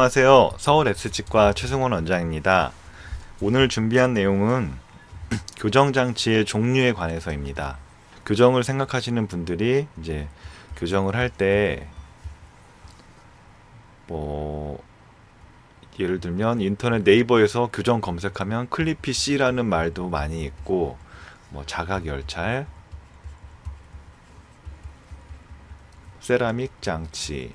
안녕하세요. 서울 S치과 최승원 원장입니다. 오늘 준비한 내용은 교정장치의 종류에 관해서입니다. 교정을 생각하시는 분들이 이제 교정을 할 때 예를 들면 인터넷 네이버에서 교정 검색하면 클리피C라는 말도 많이 있고 자가결찰, 세라믹 장치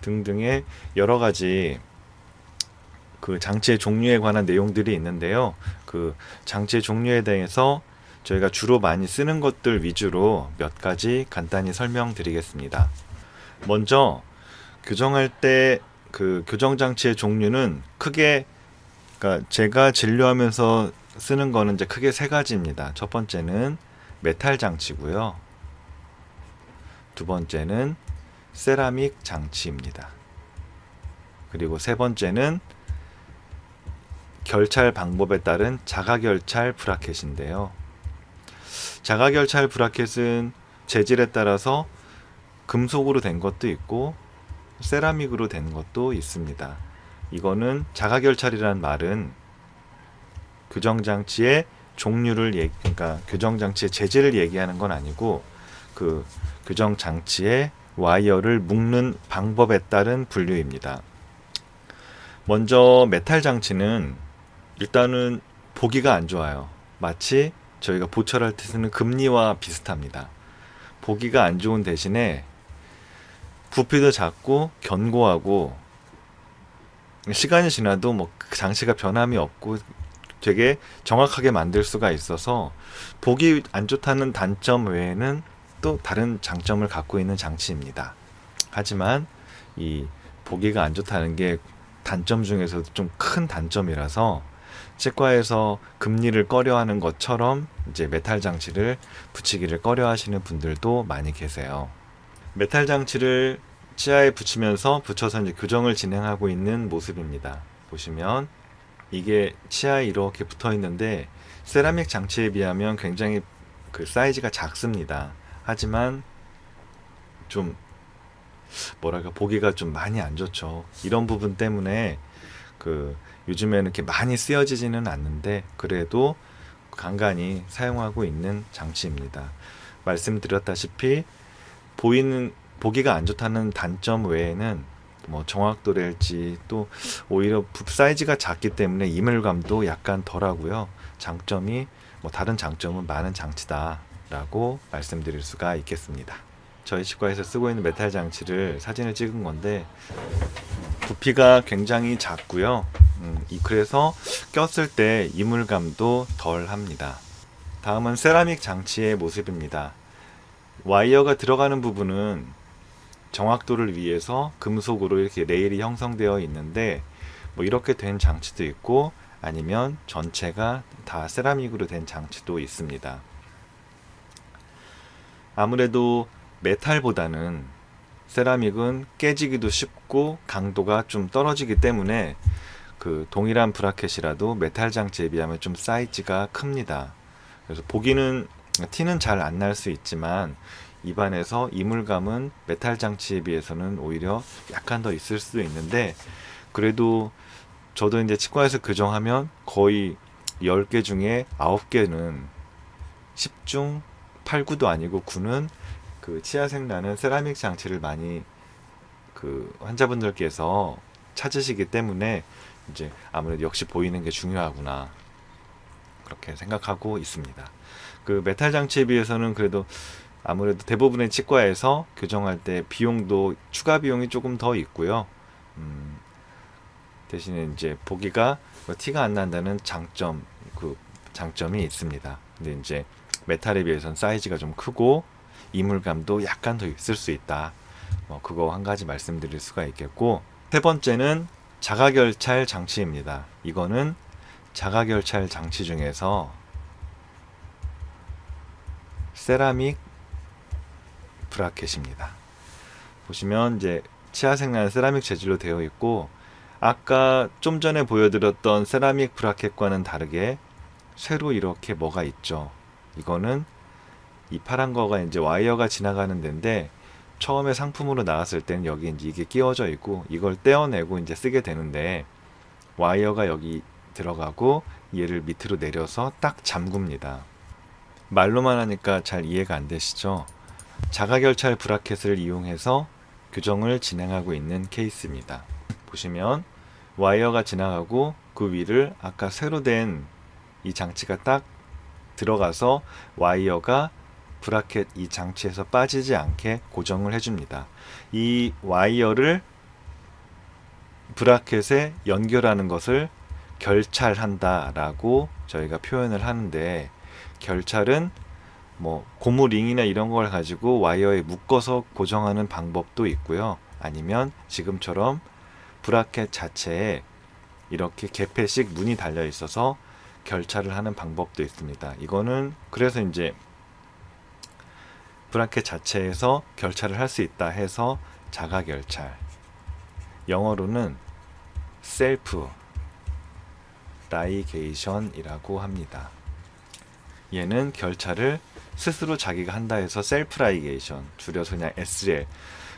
등등의 여러 가지 그 장치의 종류에 관한 내용들이 있는데요. 그 장치의 종류에 대해서 저희가 주로 많이 쓰는 것들 위주로 몇 가지 간단히 설명드리겠습니다. 먼저 교정할 때 그 교정 장치의 종류는 크게, 그러니까 제가 진료하면서 쓰는 거는 이제 크게 세 가지입니다. 첫 번째는 메탈 장치고요. 두 번째는 세라믹 장치입니다. 그리고 세 번째는 결찰 방법에 따른 자가결찰 브라켓인데요. 자가결찰 브라켓은 재질에 따라서 금속으로 된 것도 있고 세라믹으로 된 것도 있습니다. 이거는 자가결찰이라는 말은 교정장치의 종류를 그러니까 교정장치의 재질을 얘기하는 건 아니고 그 교정장치의 와이어를 묶는 방법에 따른 분류입니다. 먼저 메탈 장치는 일단은 보기가 안 좋아요. 마치 저희가 보철할 때 쓰는 금리와 비슷합니다. 보기가 안 좋은 대신에 부피도 작고 견고하고 시간이 지나도 그 장치가 변함이 없고 되게 정확하게 만들 수가 있어서 보기 안 좋다는 단점 외에는 또 다른 장점을 갖고 있는 장치입니다. 하지만 이 보기가 안 좋다는 게 단점 중에서도 좀 큰 단점이라서 치과에서 금리를 꺼려하는 것처럼 이제 메탈 장치를 붙이기를 꺼려하시는 분들도 많이 계세요. 메탈 장치를 치아에 붙여서 이제 교정을 진행하고 있는 모습입니다. 보시면 이게 치아에 이렇게 붙어 있는데 세라믹 장치에 비하면 굉장히 그 사이즈가 작습니다. 하지만 좀 보기가 좀 많이 안 좋죠. 이런 부분 때문에 요즘에는 이렇게 많이 쓰여지지는 않는데 그래도 간간히 사용하고 있는 장치입니다. 말씀드렸다시피 보기가 안 좋다는 단점 외에는 정확도랄지 또 오히려 사이즈가 작기 때문에 이물감도 약간 덜하고요. 장점이 다른 장점은 많은 장치다라고 말씀드릴 수가 있겠습니다. 저희 치과에서 쓰고 있는 메탈 장치를 사진을 찍은 건데 부피가 굉장히 작고요. 그래서 꼈을 때 이물감도 덜 합니다. 다음은 세라믹 장치의 모습입니다. 와이어가 들어가는 부분은 정확도를 위해서 금속으로 이렇게 레일이 형성되어 있는데 이렇게 된 장치도 있고 아니면 전체가 다 세라믹으로 된 장치도 있습니다. 아무래도 메탈보다는 세라믹은 깨지기도 쉽고 강도가 좀 떨어지기 때문에 그 동일한 브라켓이라도 메탈 장치에 비하면 좀 사이즈가 큽니다. 그래서 티는 잘 안 날 수 있지만 입안에서 이물감은 메탈 장치에 비해서는 오히려 약간 더 있을 수도 있는데 그래도 저도 이제 치과에서 교정하면 거의 10개 중에 9개는 10중 8구도 아니고 9는 그 치아색 나는 세라믹 장치를 많이 그 환자분들께서 찾으시기 때문에 이제 아무래도 역시 보이는 게 중요하구나 그렇게 생각하고 있습니다. 그 메탈 장치에 비해서는 그래도 아무래도 대부분의 치과에서 교정할 때 추가 비용이 조금 더 있고요. 대신에 이제 보기가 티가 안 난다는 장점이 있습니다. 근데 이제 메탈에 비해서는 사이즈가 좀 크고 이물감도 약간 더 있을 수 있다. 그거 한 가지 말씀드릴 수가 있겠고, 세 번째는 자가결찰 장치입니다. 이거는 자가결찰 장치 중에서 세라믹 브라켓입니다. 보시면 이제 치아색나는 세라믹 재질로 되어 있고 아까 좀 전에 보여드렸던 세라믹 브라켓과는 다르게 쇠로 이렇게 뭐가 있죠. 이거는 이 파란 거가 이제 와이어가 지나가는 데인데 처음에 상품으로 나왔을 땐 여기 이제 이게 끼워져 있고 이걸 떼어내고 이제 쓰게 되는데 와이어가 여기 들어가고 얘를 밑으로 내려서 딱 잠굽니다. 말로만 하니까 잘 이해가 안 되시죠? 자가결찰 브라켓을 이용해서 교정을 진행하고 있는 케이스입니다. 보시면 와이어가 지나가고 그 위를 아까 새로 된 이 장치가 딱 들어가서 와이어가 브라켓 이 장치에서 빠지지 않게 고정을 해줍니다. 이 와이어를 브라켓에 연결하는 것을 결찰한다 라고 저희가 표현을 하는데, 결찰은 뭐 고무링이나 이런 걸 가지고 와이어에 묶어서 고정하는 방법도 있고요. 아니면 지금처럼 브라켓 자체에 이렇게 개폐식 문이 달려 있어서 결찰을 하는 방법도 있습니다. 이거는 그래서 이제 브라켓 자체에서 결찰을 할 수 있다 해서 자가결찰, 영어로는 셀프 라이게이션이라고 합니다. 얘는 결찰을 스스로 자기가 한다 해서 셀프 라이게이션, 줄여서 그냥 SL.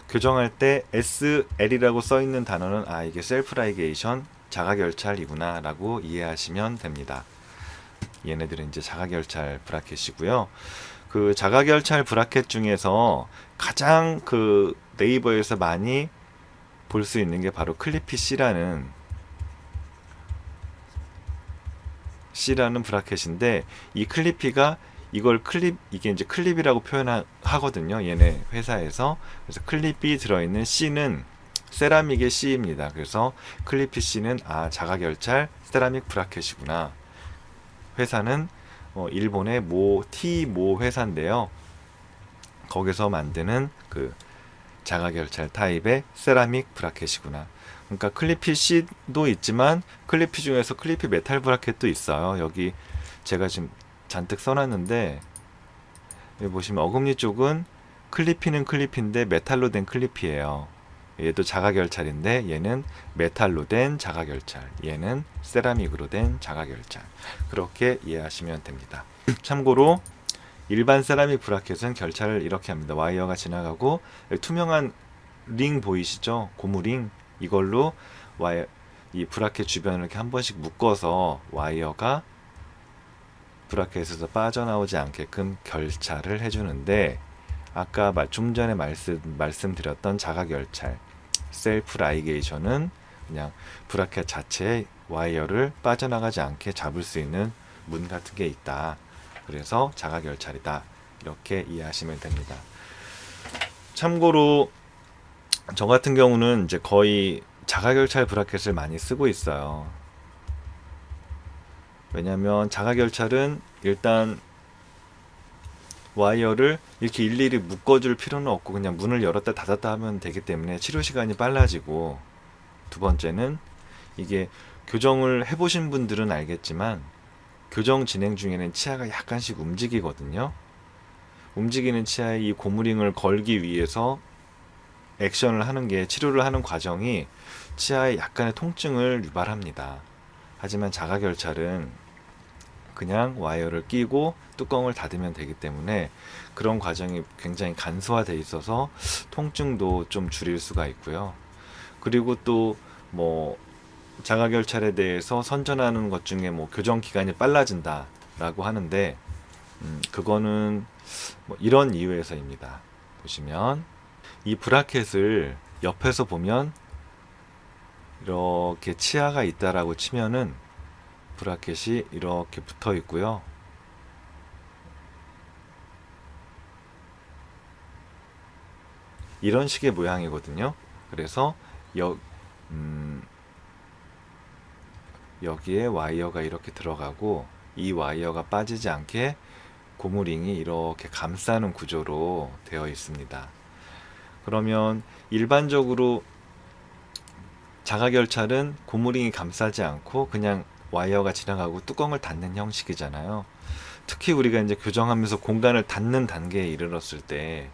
교정할 때 SL이라고 써 있는 단어는 이게 셀프 라이게이션 자가결찰이구나 라고 이해하시면 됩니다. 얘네들은 이제 자가결찰 브라켓이고요. 그 자가결찰 브라켓 중에서 가장 그 네이버에서 많이 볼 수 있는 게 바로 클리피 C라는 브라켓인데, 이 클리피가 이걸 이게 이제 클립이라고 표현하거든요. 얘네 회사에서. 그래서 클립이 들어있는 C는 세라믹의 C입니다. 그래서 클리피 C는 자가결찰 세라믹 브라켓이구나. 회사는 일본의 T모 회사인데요. 거기서 만드는 그 자가결찰 타입의 세라믹 브라켓이구나. 그러니까 클리피 C도 있지만 클리피 중에서 클리피 메탈 브라켓도 있어요. 여기 제가 지금 잔뜩 써놨는데, 여기 보시면 어금니 쪽은 클리피는 클리피인데 메탈로 된 클리피예요. 얘도 자가결찰인데 얘는 메탈로 된 자가결찰, 얘는 세라믹으로 된 자가결찰. 그렇게 이해하시면 됩니다. 참고로 일반 세라믹 브라켓은 결찰을 이렇게 합니다. 와이어가 지나가고 투명한 링 보이시죠? 고무링, 이걸로 이 브라켓 주변을 이렇게 한 번씩 묶어서 와이어가 브라켓에서 빠져나오지 않게끔 결찰을 해주는데, 아까 좀 전에 말씀드렸던 자가결찰 셀프 라이게이션은 그냥 브라켓 자체에 와이어를 빠져나가지 않게 잡을 수 있는 문 같은 게 있다. 그래서 자가결찰이다. 이렇게 이해하시면 됩니다. 참고로 저 같은 경우는 이제 거의 자가결찰 브라켓을 많이 쓰고 있어요. 왜냐면 자가결찰은 일단 와이어를 이렇게 일일이 묶어줄 필요는 없고 그냥 문을 열었다 닫았다 하면 되기 때문에 치료 시간이 빨라지고, 두 번째는 이게 교정을 해보신 분들은 알겠지만 교정 진행 중에는 치아가 약간씩 움직이거든요. 움직이는 치아에 이 고무링을 걸기 위해서 액션을 하는 게, 치료를 하는 과정이 치아에 약간의 통증을 유발합니다. 하지만 자가결찰은 그냥 와이어를 끼고 뚜껑을 닫으면 되기 때문에 그런 과정이 굉장히 간소화되어 있어서 통증도 좀 줄일 수가 있고요. 그리고 또 뭐 자가결찰에 대해서 선전하는 것 중에 뭐 교정 기간이 빨라진다 라고 하는데, 그거는 뭐 이런 이유에서입니다. 보시면 이 브라켓을 옆에서 보면 이렇게 치아가 있다라고 치면은 브라켓이 이렇게 붙어 있고요. 이런 식의 모양이거든요. 그래서 여기에 와이어가 이렇게 들어가고 이 와이어가 빠지지 않게 고무링이 이렇게 감싸는 구조로 되어 있습니다. 그러면 일반적으로 자가결찰은 고무링이 감싸지 않고 그냥 와이어가 지나가고 뚜껑을 닫는 형식이잖아요. 특히 우리가 이제 교정하면서 공간을 닫는 단계에 이르렀을 때,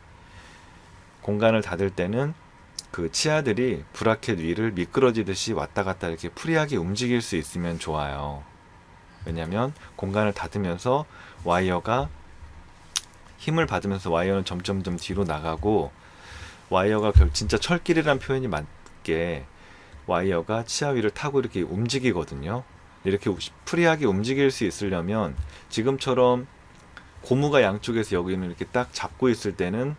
공간을 닫을 때는 그 치아들이 브라켓 위를 미끄러지듯이 왔다 갔다 이렇게 프리하게 움직일 수 있으면 좋아요. 왜냐면 공간을 닫으면서 와이어가 힘을 받으면서 와이어는 점점점 뒤로 나가고 와이어가 진짜 철길이란 표현이 맞게 와이어가 치아 위를 타고 이렇게 움직이거든요. 이렇게 프리하게 움직일 수 있으려면 지금처럼 고무가 양쪽에서 여기는 이렇게 딱 잡고 있을 때는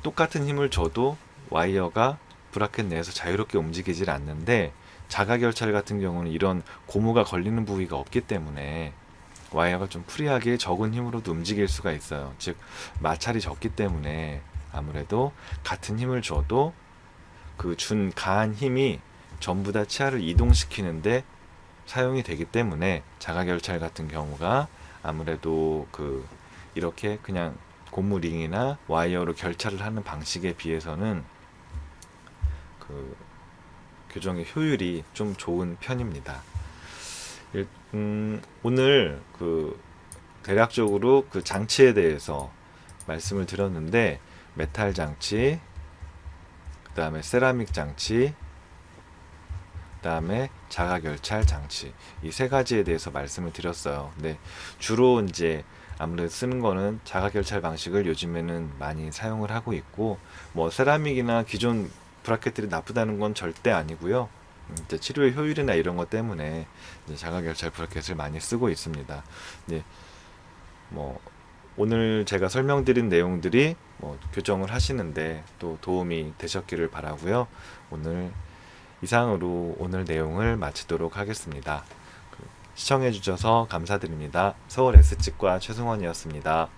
똑같은 힘을 줘도 와이어가 브라켓 내에서 자유롭게 움직이질 않는데, 자가결찰 같은 경우는 이런 고무가 걸리는 부위가 없기 때문에 와이어가 좀 프리하게 적은 힘으로도 움직일 수가 있어요. 즉 마찰이 적기 때문에 아무래도 같은 힘을 줘도 그 준 가한 힘이 전부 다 치아를 이동시키는데 사용이 되기 때문에 자가결찰 같은 경우가 아무래도 이렇게 그냥 고무 링이나 와이어로 결찰을 하는 방식에 비해서는 교정의 효율이 좀 좋은 편입니다. 오늘 대략적으로 그 장치에 대해서 말씀을 드렸는데, 메탈 장치, 그 다음에 세라믹 장치, 그 다음에 자가결찰 장치, 이 세 가지에 대해서 말씀을 드렸어요. 근데 주로 이제 아무래도 쓰는 거는 자가결찰 방식을 요즘에는 많이 사용을 하고 있고, 뭐 세라믹이나 기존 브라켓들이 나쁘다는 건 절대 아니고요. 이제 치료의 효율이나 이런 것 때문에 이제 자가결찰 브라켓을 많이 쓰고 있습니다. 이제 뭐 오늘 제가 설명드린 내용들이 뭐 교정을 하시는데 또 도움이 되셨기를 바라고요. 오늘 이상으로 오늘 내용을 마치도록 하겠습니다. 시청해 주셔서 감사드립니다. 서울 S치과 최승원이었습니다.